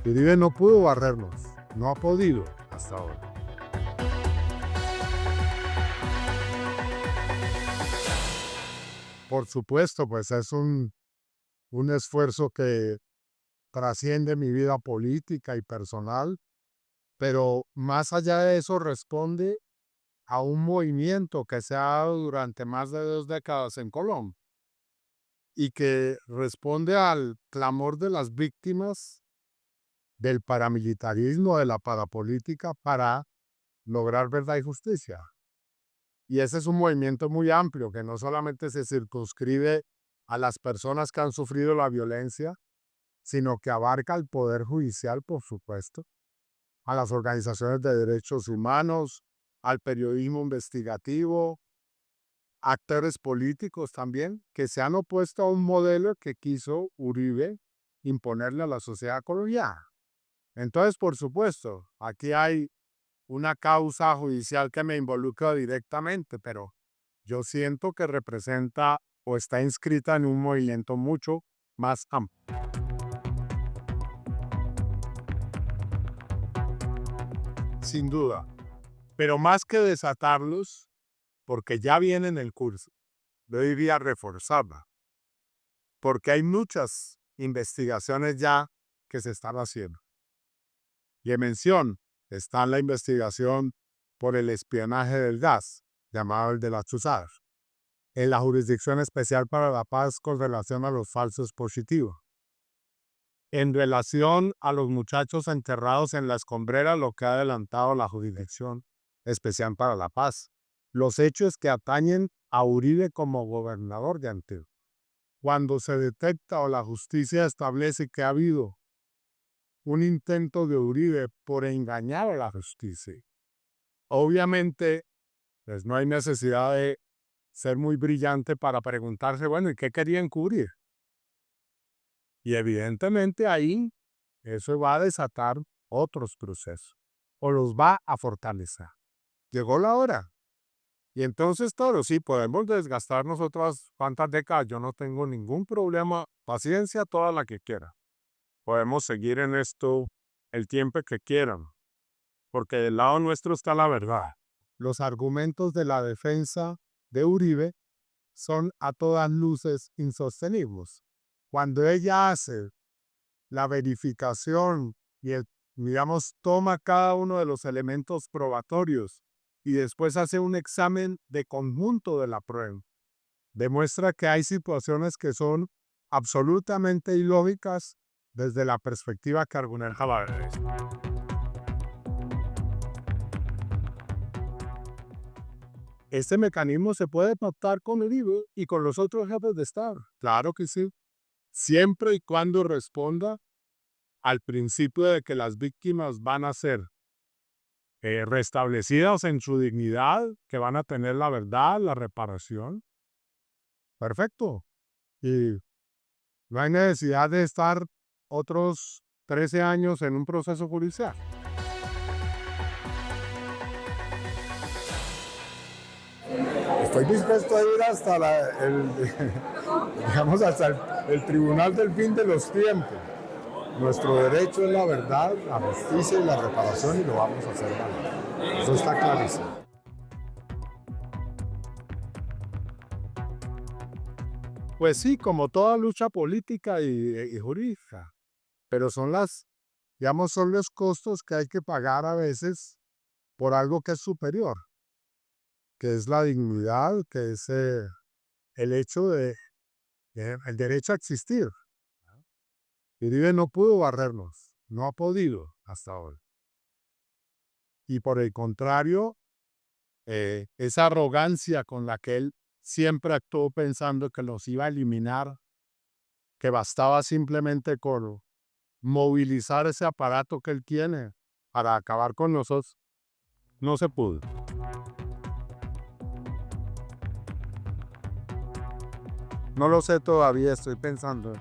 Uribe no pudo barrernos, no ha podido hasta ahora. Por supuesto, pues es un esfuerzo que trasciende mi vida política y personal, pero más allá de eso responde a un movimiento que se ha dado durante más de 2 décadas en Colombia y que responde al clamor de las víctimas del paramilitarismo, de la parapolítica, para lograr verdad y justicia. Y ese es un movimiento muy amplio que no solamente se circunscribe a las personas que han sufrido la violencia, sino que abarca al Poder Judicial, por supuesto, a las organizaciones de derechos humanos, al periodismo investigativo, actores políticos también, que se han opuesto a un modelo que quiso Uribe imponerle a la sociedad colombiana. Entonces, por supuesto, aquí hay una causa judicial que me involucra directamente, pero yo siento que representa o está inscrita en un movimiento mucho más amplio. Sin duda. Pero más que desatarlos, porque ya viene en el curso, yo diría reforzarla, porque hay muchas investigaciones ya que se están haciendo. Y en mención está la investigación por el espionaje del gas, llamado el de las chuzadas, en la Jurisdicción Especial para la Paz con relación a los falsos positivos. En relación a los muchachos enterrados en la escombrera, lo que ha adelantado la Jurisdicción Especial para la Paz. Los hechos que atañen a Uribe como gobernador de Antioquia. Cuando se detecta o la justicia establece que ha habido un intento de Uribe por engañar a la justicia, obviamente, pues no hay necesidad de ser muy brillante para preguntarse, bueno, ¿y qué quería encubrir? Y evidentemente ahí eso va a desatar otros procesos o los va a fortalecer. Llegó la hora. Y entonces, claro, sí, podemos desgastarnos otras cuantas décadas. Yo no tengo ningún problema. Paciencia toda la que quiera. Podemos seguir en esto el tiempo que quieran, porque del lado nuestro está la verdad. Los argumentos de la defensa de Uribe son a todas luces insostenibles. Cuando ella hace la verificación y, digamos, toma cada uno de los elementos probatorios y después hace un examen de conjunto de la prueba, demuestra que hay situaciones que son absolutamente ilógicas desde la perspectiva que argumenta la derecha. Este mecanismo se puede pactar con Uribe y con los otros jefes de Estado. Claro que sí. Siempre y cuando responda al principio de que las víctimas van a ser restablecidas en su dignidad, que van a tener la verdad, la reparación. Perfecto. Y no hay necesidad de estar otros 13 años en un proceso judicial. Estoy dispuesto a ir hasta digamos, hasta el tribunal del fin de los tiempos. Nuestro derecho es la verdad, la justicia y la reparación y lo vamos a hacer valer. Eso está clarísimo. Pues sí, como toda lucha política y jurídica, pero digamos, son los costos que hay que pagar a veces por algo que es superior, que es la dignidad, que es el hecho el derecho a existir. Uribe no pudo barrernos, no ha podido hasta ahora. Y por el contrario, esa arrogancia con la que él siempre actuó pensando que los iba a eliminar, que bastaba simplemente con movilizar ese aparato que él tiene para acabar con nosotros, no se pudo. No lo sé todavía, estoy pensando.